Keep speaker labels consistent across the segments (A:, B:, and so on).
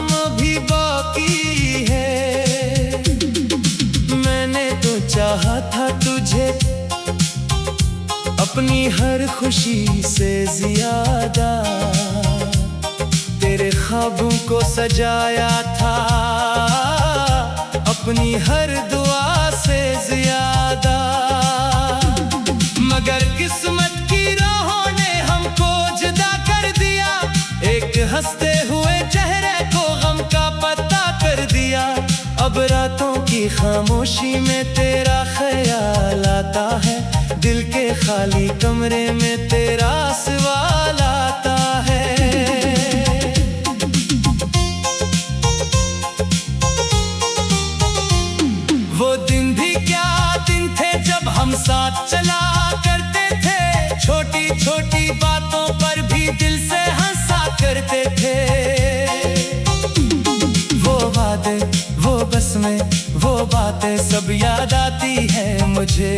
A: काम भी बाकी है। मैंने तो चाहा था तुझे अपनी हर खुशी से ज्यादा, तेरे ख्वाबों को सजाया था अपनी हर दुआ से ज्यादा। मगर किस्मत की राहों ने हमको जुदा कर दिया, एक हंसते हुए चेहरे को गम का पता कर दिया। अब रातों की खामोशी में तेरा ख्याल आता है, दिल के खाली कमरे में तेरा सवाल आता है। वो दिन भी क्या दिन थे जब हम साथ चला करते थे, छोटी छोटी बातों पर भी दिल से हंसा करते थे। वो वादे, वो बस में वो बातें सब याद आती हैं मुझे।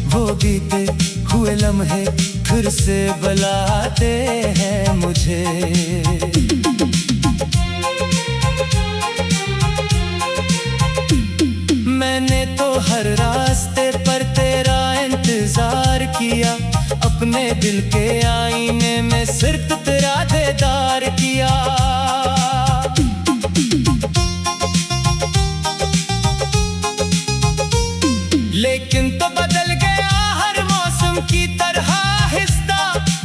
A: वो बीते हुए लम्हे फिर से बुलाते हैं मुझे। मैंने तो हर रास्ते पर तेरा इंतजार किया, अपने दिल के आईने में सिर्फ तेरा दीदार किया। लेकिन तो बदल गया हर मौसम की तरह हिस्सा,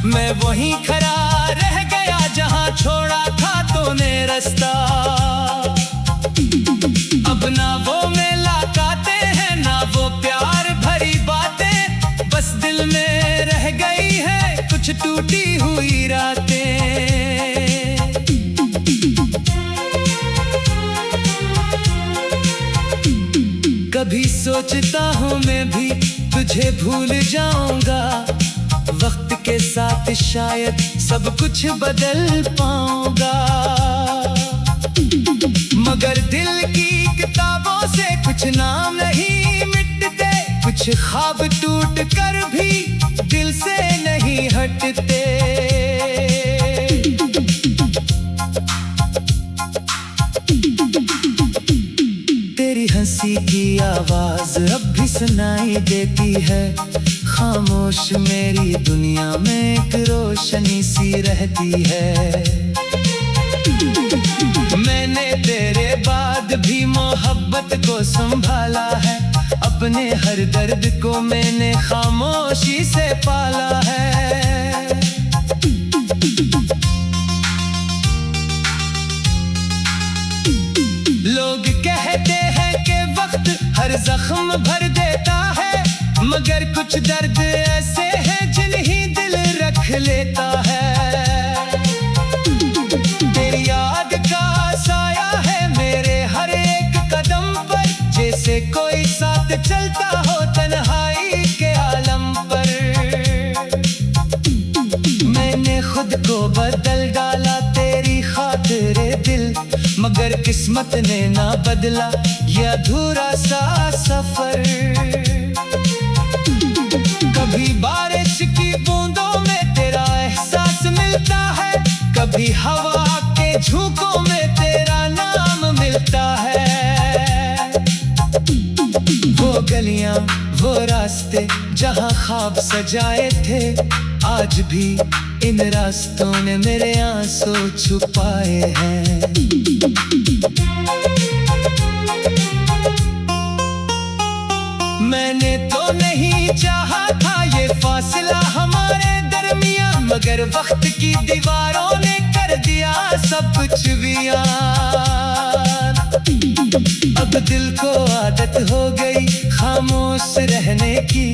A: मैं वहीं खड़ा रह गया जहां छोड़ा था तूने रास्ता। अब ना वो मुलाकातें हैं ना वो प्यार भरी बातें, बस दिल में रह गई है कुछ टूटी हुई रातें। कभी सोचता हूँ मैं भी तुझे भूल जाऊंगा, वक्त के साथ शायद सब कुछ बदल पाऊंगा। मगर दिल की किताबों से कुछ नाम नहीं मिटते, कुछ ख्वाब टूट कर भी दिल से नहीं हटते। तेरी हंसी की आवाज अब भी सुनाई देती है, खामोश मेरी दुनिया में एक रोशनी सी रहती है। मैंने तेरे बाद भी मोहब्बत को संभाला है, अपने हर दर्द को मैंने खामोशी से पाला है। लोग कहते हैं कि वक्त हर जख्म भर देता है, मगर कुछ दर्द ऐसे हैं जिन्हीं दिल रख लेता है। तेरी याद का साया है मेरे हर एक कदम पर, जैसे कोई साथ चलता हो तन्हाई के आलम पर। मैंने खुद को बदल डाला तेरी खातिर दिल, मगर किस्मत ने ना बदला ये अधूरा सा सफर। कभी बारिश की बूंदों में तेरा एहसास मिलता है, कभी हवा के झोंकों में तेरा नाम मिलता है। वो गलियां वो रास्ते जहां ख्वाब सजाए थे, आज भी इन रास्तों ने मेरे आंसू छुपाए हैं। मैंने तो नहीं चाहा था ये फासला हमारे दरमियां, मगर वक्त की दीवारों ने कर दिया सब कुछ वीरान। अब दिल को आदत हो गई खामोश रहने की,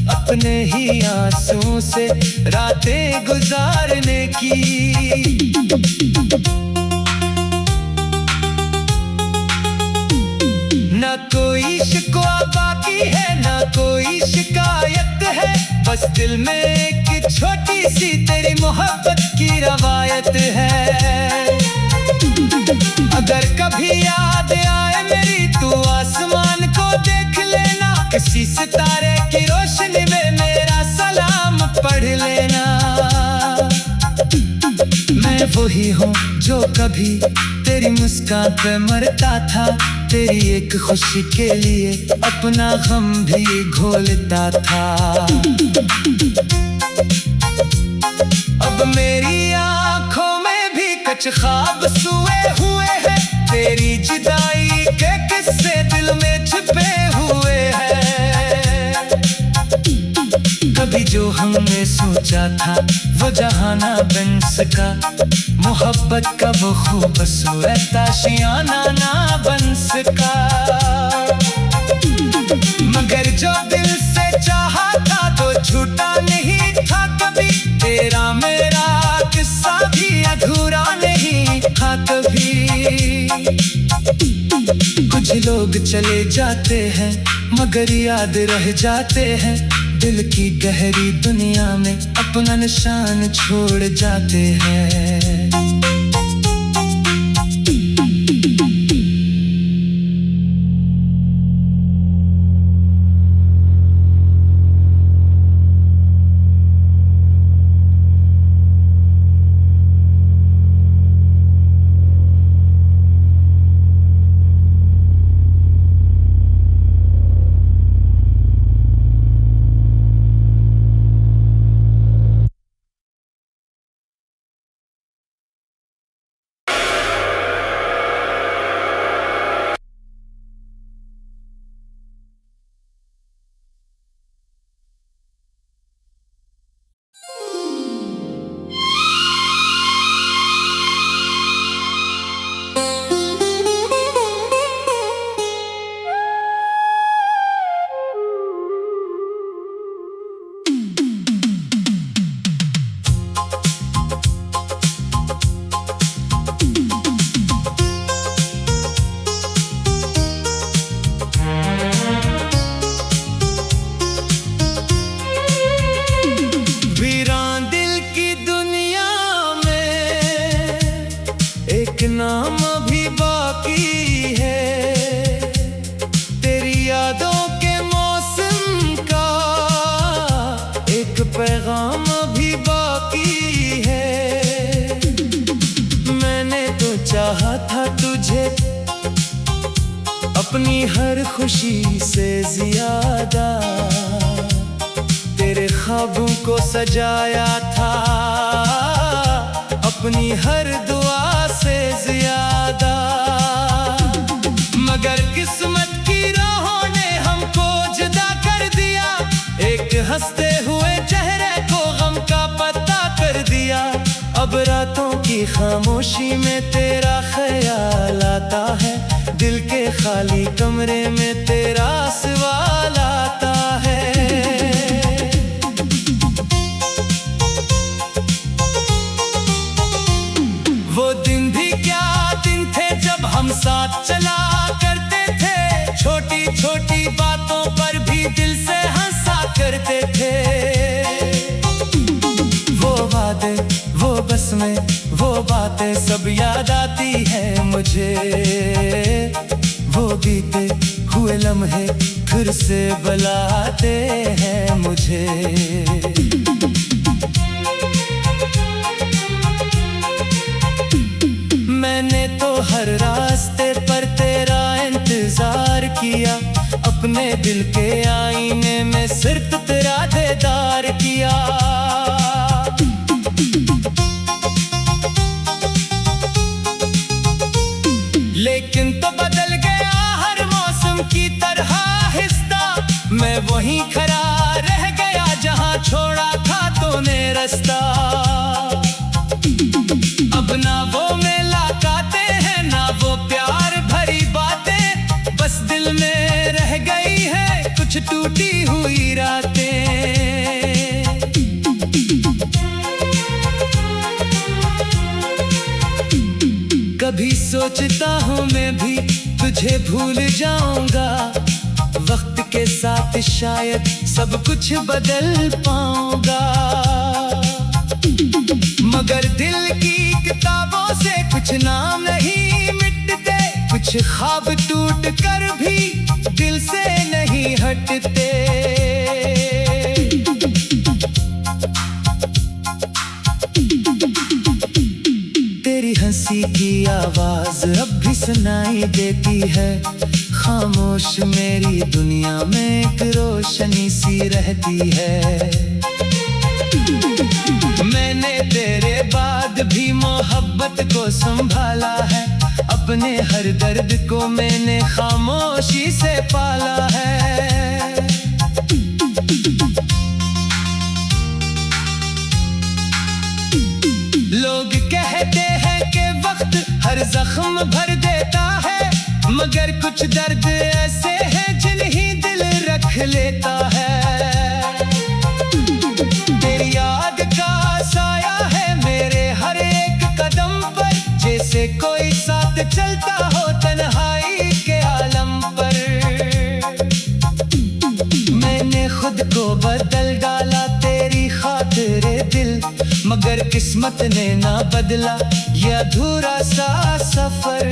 A: अपने ही आंसुओं से रातें गुजारने की। ना कोई शिकवा बाकी है ना कोई शिकायत है, बस दिल में एक छोटी सी तेरी मोहब्बत की रवायत है। अगर कभी याद आए मेरी तू आसमान को देख लेना, किसी सितारे की रोशनी में मेरा सलाम पढ़ लेना। मैं वही हूँ जो कभी तेरी मुस्कान पे मरता था, तेरी एक खुशी के लिए अपना गम भी घोलता था। अब मेरी आंखों में भी कुछ ख्वाब सोए हुए हैं, तेरी जुदाई के किस्से दिल में छुपे हुए हैं। कभी जो हमने सोचा था वो जहां ना बन सका, मोहब्बत का वो खूबसूरत आशियाना ना बन सका। मगर जो दिल से चाहा था तो छूटा नहीं था कभी, तेरा मेरा किस्सा भी अधूरा नहीं था कभी। कुछ लोग चले जाते हैं मगर याद रह जाते हैं, दिल की गहरी दुनिया में अपना निशान छोड़ जाते हैं। नाम अभी बाकी है, तेरी यादों के मौसम का एक पैगाम अभी बाकी है। मैंने तो चाहा था तुझे अपनी हर खुशी से ज्यादा, तेरे ख्वाबों को सजाया था अपनी हर दुआ से ज्यादा। मगर किस्मत की राहों ने हमको जुदा कर दिया, एक हंसते हुए चेहरे को गम का पता कर दिया। अब रातों की खामोशी में तेरा ख्याल आता है, दिल के खाली कमरे में तेरा सवाल आता है। वो दिन भी क्या दिन थे जब हम साथ चला करते थे, छोटी छोटी बातों पर भी दिल से हंसा करते थे। वो वादे, वो बस्में, वो बातें सब याद आती हैं मुझे। वो बीते हुए लम्हे फिर से बुलाते हैं मुझे। मैंने तो हर रास्ते पर तेरा इंतजार किया, अपने दिल के आईने में सिर्फ तेरा दीदार किया। लेकिन तो बदल गया हर मौसम की तरह हिस्सा, मैं वहीं खड़ा रह गया जहां छोड़ा था तूने रास्ता। अब ना वो मेला काते हैं ना वो प्यार भरी बातें, बस दिल में रह गई है कुछ टूटी हुई रातें। कभी सोचता हूँ मैं भी तुझे भूल जाऊंगा, वक्त के साथ शायद सब कुछ बदल पाऊंगा। मगर दिल की किताबों से कुछ नाम नहीं मिटते, कुछ ख्वाब टूट कर भी दिल से नहीं हटते। तेरी हंसी आवाज अब भी सुनाई देती है। खामोश मेरी दुनिया में एक रोशनी सी रहती है। मैंने तेरे बाद भी मोहब्बत को संभाला है। अपने हर दर्द को मैंने खामोशी से पाला है। लोग कहते हैं कि वक्त हर जख्म भर देता है, मगर कुछ दर्द ऐसे हैं जिन्हें दिल रख लेता है। तेरी याद का साया है मेरे हर एक कदम पर, जैसे कोई साथ चलता हो तन्हाई के आलम पर। मैंने खुद को बदल डाला तेरी खातिर दिल, मगर किस्मत ने ना बदला ये अधूरा सा सफर।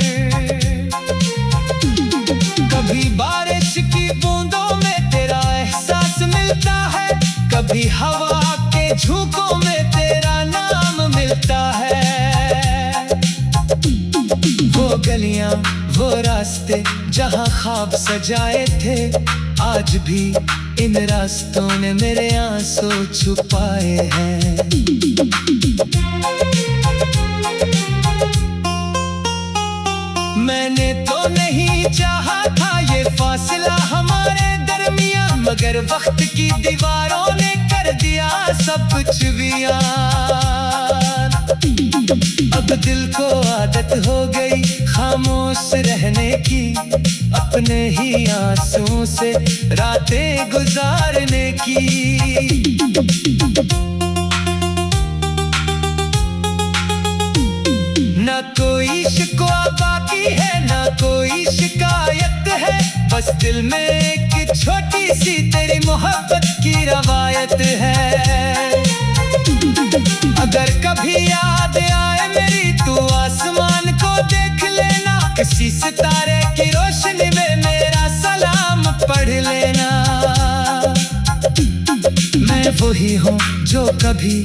A: कभी बारिश की बूंदों में तेरा एहसास मिलता है, कभी हवा के झोंकों में तेरा नाम मिलता है। वो गलियां वो रास्ते जहां ख्वाब सजाए थे, आज भी इन रास्तों ने मेरे आंसू छुपाए हैं। मैंने तो नहीं चाहा था ये फासला हमारे दरमियां, मगर वक्त की दीवारों ने कर दिया सब कुछ वीरान। अब दिल को आदत हो गई खामोश रहने की, अपने ही आंसुओं से रातें गुजारने की। ना कोई शिकवा बाकी है ना कोई शिकायत है, बस दिल में एक छोटी सी तेरी मोहब्बत की रवायत है। अगर कभी याद आए मेरी तू आसमान को देख लेना, किसी सितारे की रोशनी में मेरा सलाम पढ़ लेना। मैं वही हूँ जो कभी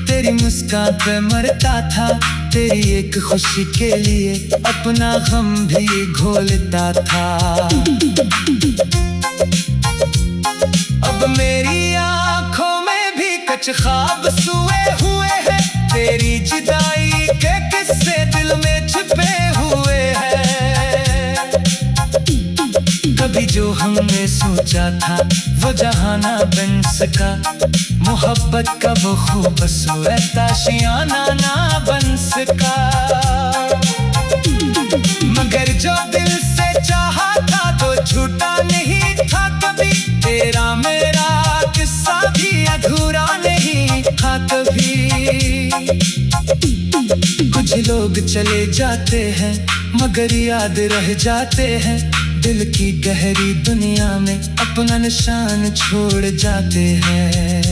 A: तेरी मुस्कान पे मरता था, तेरी एक खुशी के लिए अपना गम भी घोलता था। अब मेरी आंखों में भी कुछ ख्वाब सोए हुए हैं, तेरी जुदाई के किस्से दिल में छुपे हुए हैं। कभी जो हमने सोचा था वो जहां ना बन सका, मोहब्बत का वो खूबसूरत आशियाना ना बन सका। मगर जो दिल से चाहा था तो झूठा नहीं था कभी, तेरा मेरा किस्सा भी अधूरा नहीं था कभी। कुछ लोग चले जाते हैं मगर याद रह जाते हैं, दिल की गहरी दुनिया में अपना निशान छोड़ जाते हैं।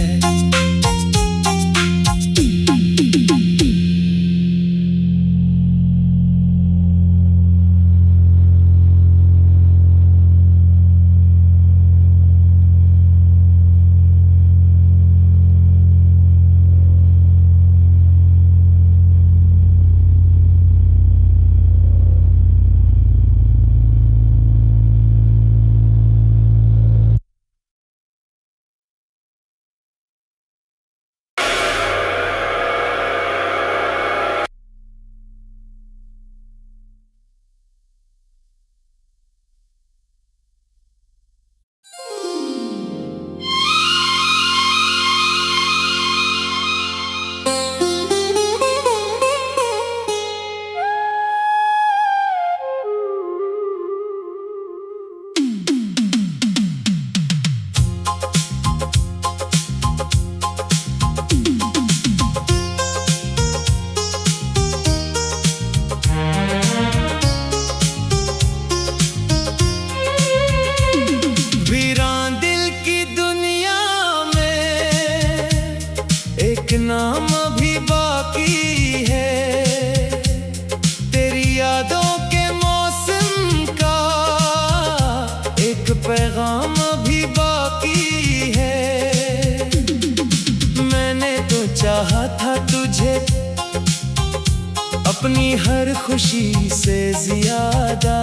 A: अपनी हर खुशी से ज्यादा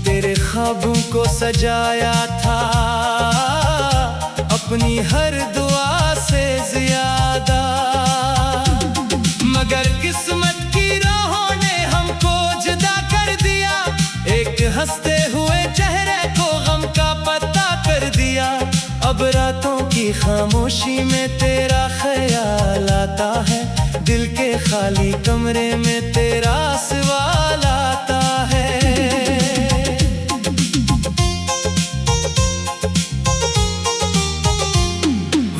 A: तेरे ख्वाबों को सजाया था, अपनी हर दुआ से ज्यादा। मगर किस्मत की राहों ने हमको जुदा कर दिया, एक हंसते हुए चेहरे को गम का पता कर दिया। अब रातों की खामोशी में तेरा ख्याल आता है, दिल के खाली कमरे में तेरा सवाल आता है।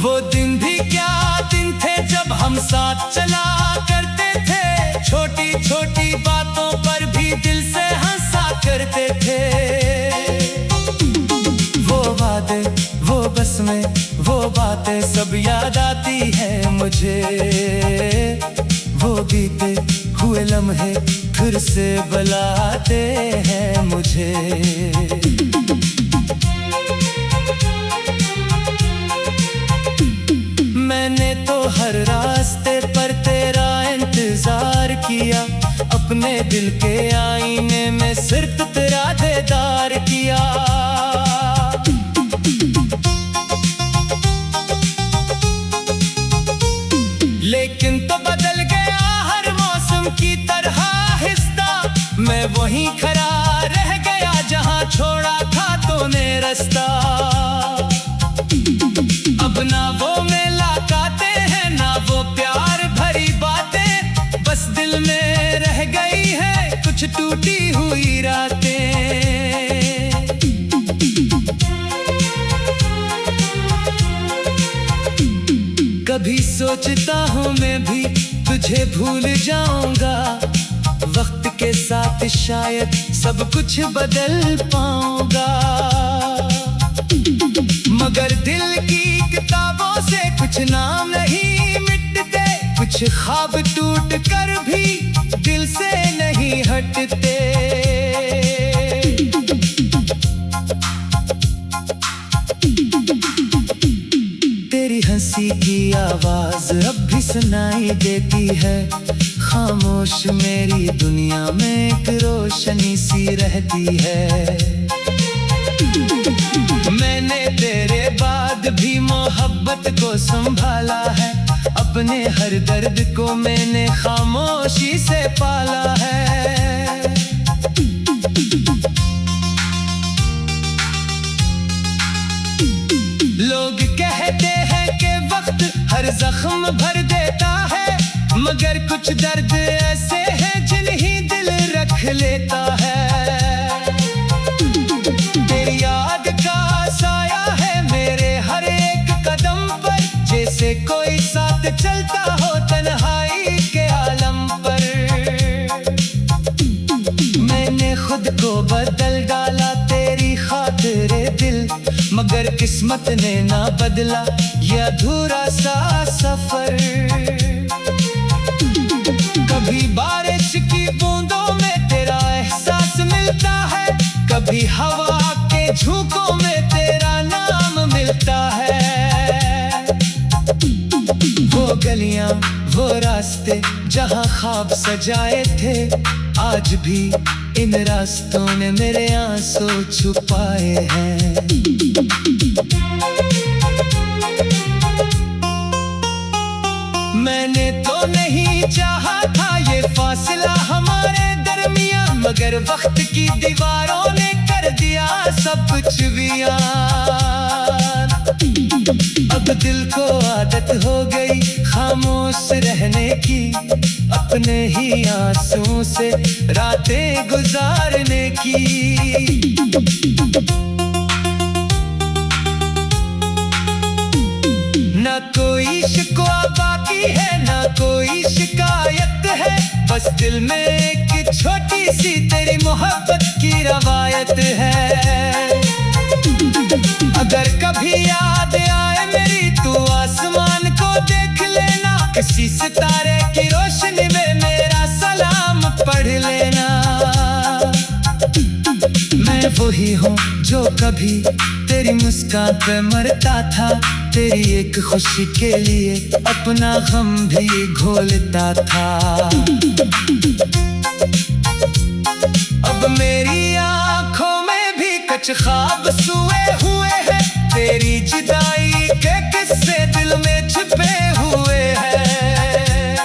A: वो दिन भी क्या दिन थे जब हम साथ चला करते थे, छोटी छोटी बातों पर भी दिल से हंसा करते थे। वो वादे, वो बस में वो बातें सब याद आती है मुझे, वो बीते हुए लम्हे फिर से बुलाते हैं मुझे। मैंने तो हर रास्ते पर तेरा इंतजार किया, अपने दिल के आईने में सिर्फ तेरा दीदार किया। लेकिन तो बदल गया हर मौसम की तरह हिस्सा, मैं वहीं खड़ा रह गया जहां छोड़ा था तूने रास्ता। अब ना वो मुलाकातें हैं ना वो प्यार भरी बातें, बस दिल में रह गई है कुछ टूटी हुई रातें। कभी सोचता हूँ मैं भी तुझे भूल जाऊंगा, वक्त के साथ शायद सब कुछ बदल पाऊंगा। मगर दिल की किताबों से कुछ नाम नहीं मिटते, कुछ ख्वाब टूट कर भी दिल से नहीं हटते। तेरी हंसी की आवाज अब भी सुनाई देती है, खामोश मेरी दुनिया में एक रोशनी सी रहती है। मैंने तेरे बाद भी मोहब्बत को संभाला है, अपने हर दर्द को मैंने खामोशी से पाला है। लोग कहते हैं कि वक्त हर जख्म भर देता है, मगर कुछ दर्द ऐसे हैं जिन्हें दिल रख लेता है। तेरी याद का साया है मेरे हर एक कदम पर, जैसे कोई साथ चलता हो तन्हाई के आलम पर। मैंने खुद को बदल डाला तेरी खातिर दिल, मगर किस्मत ने ना बदला ये अधूरा सा सफर। कभी बारिश की बूंदों में तेरा एहसास मिलता है, कभी हवा के झोंकों में तेरा नाम मिलता है। वो गलियां वो रास्ते जहां ख्वाब सजाए थे, आज भी इन रास्तों ने मेरे आंसू छुपाए हैं। मैंने तो नहीं चाहा था ये फासला हमारे दरमियां, मगर वक्त की दीवारों ने कर दिया सब कुछ वीरान। अब दिल को आदत हो गई खामोश रहने की, अपने ही आंसुओं से रातें गुजारने की। ना कोई शिकवा बाकी है ना कोई शिकायत है, बस दिल में एक छोटी सी तेरी मोहब्बत की रवायत है। अगर कभी याद आए मेरी तो आसमान को देख लेना, किसी सितारे की रोशनी में मेरा सलाम पढ़ लेना। मैं वही हूँ जो कभी तेरी मुस्कान पे मरता था, तेरी एक खुशी के लिए अपना गम भी घोलता था। अब मेरी आंखों में भी कुछ ख्वाब सोए हुए हैं, तेरी जुदाई के किस्से दिल में छुपे हुए हैं।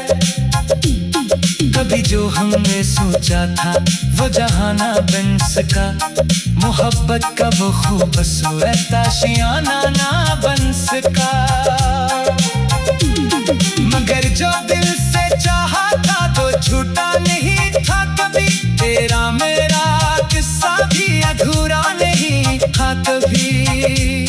A: कभी जो हमने सोचा था वो जहां ना बन सका, मोहब्बत का वो खूबसूरत आशियाना ना बन सका। मगर जो दिल से चाहा था तो छूटा नहीं था कभी, तेरा मेरा किस्सा भी अधूरा नहीं था कभी।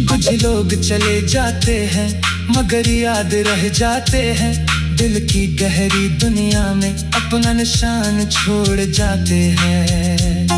A: कुछ लोग चले जाते हैं मगर याद रह जाते हैं, दिल की गहरी दुनिया में अपना निशान छोड़ जाते हैं।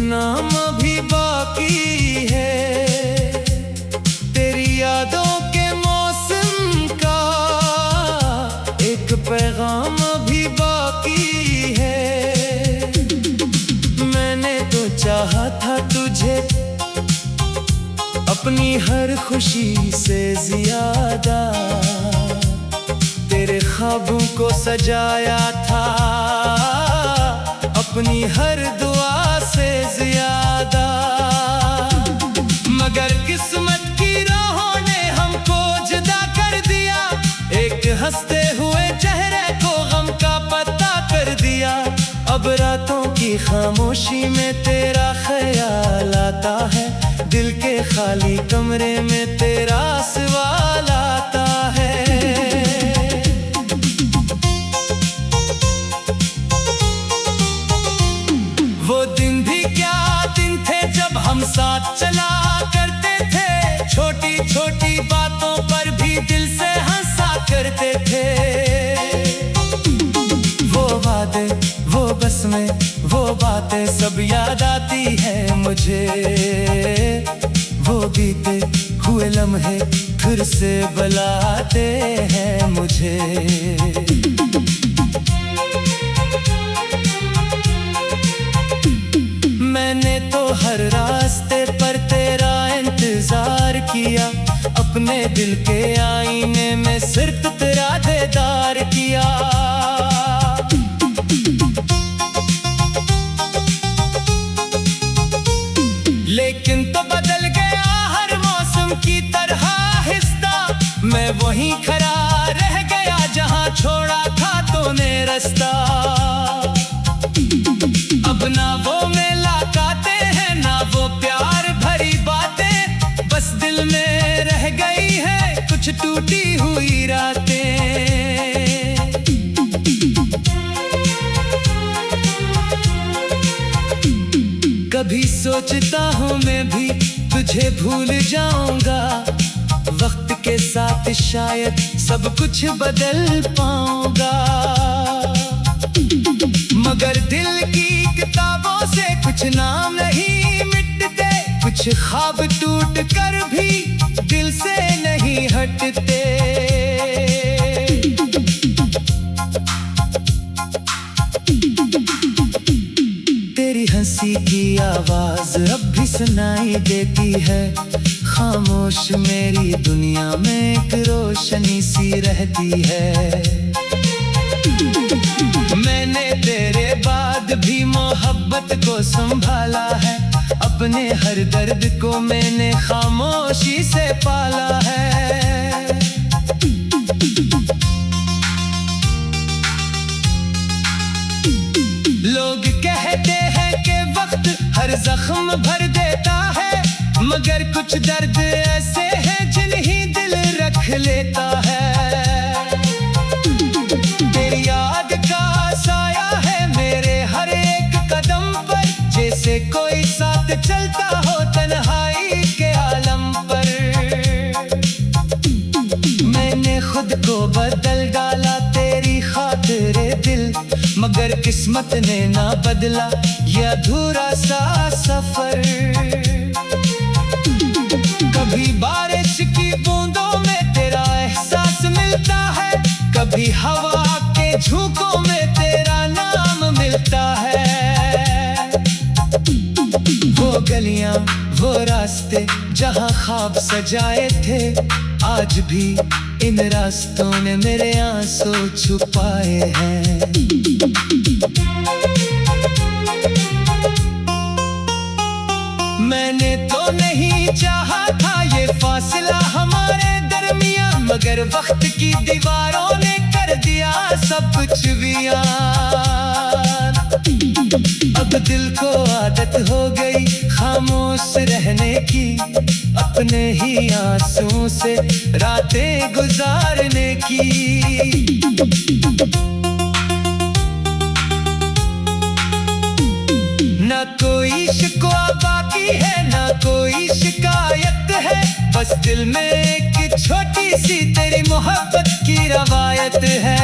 A: नाम भी बाकी है, तेरी यादों के मौसम का एक पैगाम भी बाकी है। मैंने तो चाहा था तुझे अपनी हर खुशी से ज्यादा, तेरे ख्वाबों को सजाया था अपनी हर दुआ से ज्यादा। मगर किस्मत की राहों ने हमको जुदा कर दिया, एक हंसते हुए चेहरे को गम का पता कर दिया। अब रातों की खामोशी में तेरा ख्याल आता है, दिल के खाली कमरे में तेरा सवाल आता है। वो दिन भी क्या दिन थे जब हम साथ चला करते थे, छोटी छोटी बातों पर भी दिल से हंसा करते थे। वो वादे, वो बस्में, वो बातें सब याद आती हैं मुझे, वो बीते हुए लम्हे फिर से बुलाते हैं मुझे। मैंने तो हर रास्ते पर तेरा इंतजार किया, अपने दिल के आईने में सिर्फ तेरा दीदार किया। लेकिन तो बदल गया हर मौसम की तरह हिस्सा, मैं वहीं खड़ा रह गया जहां छोड़ा था तूने रास्ता। अब ना वो मुलाकातें हैं ना वो प्यार भरी बातें, बस दिल में रह गई है कुछ टूटी हुई रातें। कभी सोचता हूँ मैं भी तुझे भूल जाऊंगा, वक्त के साथ शायद सब कुछ बदल पाऊंगा। मगर दिल की किताबों से कुछ नाम नहीं मिटते, कुछ ख्वाब टूट कर भी दिल से नहीं हटते। तेरी हंसी की की आवाज अब भी सुनाई देती है। खामोश मेरी दुनिया में एक रोशनी सी रहती है। मैंने तेरे बाद भी मोहब्बत को संभाला है। अपने हर दर्द को मैंने खामोशी से पाला है। लोग कहते हैं कि वक्त हर जख्म भर देता है, मगर कुछ दर्द ऐसे हैं जिन्हीं दिल रख लेता है। तेरी याद का साया है मेरे हर एक कदम पर, जैसे कोई साथ चलता हो तन्हाई के आलम पर। मैंने खुद को बदल डाला तेरी खातिर दिल, मगर किस्मत ने ना बदला ये अधूरा सा सफर। कभी बारिश की बूंदों में तेरा एहसास मिलता है, कभी हवा के झोंकों में तेरा नाम मिलता है। वो गलियां वो रास्ते जहां ख्वाब सजाए थे, आज भी इन रास्तों ने मेरे आंसू छुपाए हैं। मैंने तो नहीं चाहा था ये फासला हमारे दरमियां, मगर वक्त की दीवारों ने कर दिया सब कुछ वीरान। अब दिल को आदत हो गई खामोश रहने की, अपने ही आंसुओं से रातें गुजारने की। ना कोई शिकवा बाकी है ना कोई शिकायत है, बस दिल में एक छोटी सी तेरी मोहब्बत की रवायत है।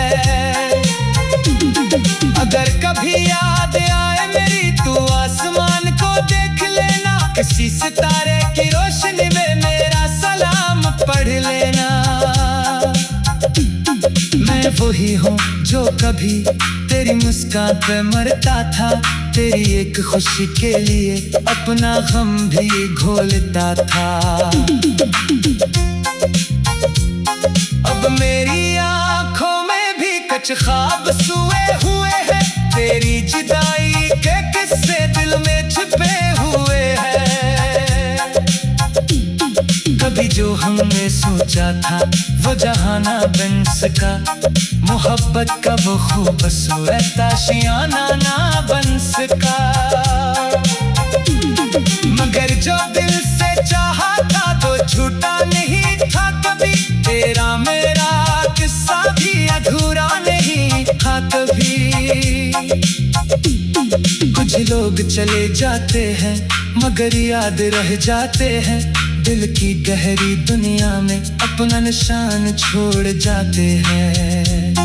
A: अगर कभी याद आए मेरी तू आसमान को देख लेना, किसी सितारे की रोशनी में मेरा सलाम पढ़ लेना। मैं वही हूँ जो कभी तेरी मुस्कान पे मरता था, तेरी एक खुशी के लिए अपना गम भी घोलता था। अब मेरी आँखों में भी कुछ ख्वाब सोए हुए हैं, तेरी जुदाई के किस्से दिल में छुपे हुए हैं। कभी जो हमने सोचा था वो जहां ना बन सका, मोहब्बत का वो खूबसूरत आशियाना ना बन सका। मगर जो दिल से चाहा था तो झूठा नहीं था कभी, तेरा मेरा किस्सा भी अधूरा नहीं था कभी। कुछ लोग चले जाते हैं मगर याद रह जाते हैं, दिल की गहरी दुनिया में अपना निशान छोड़ जाते हैं।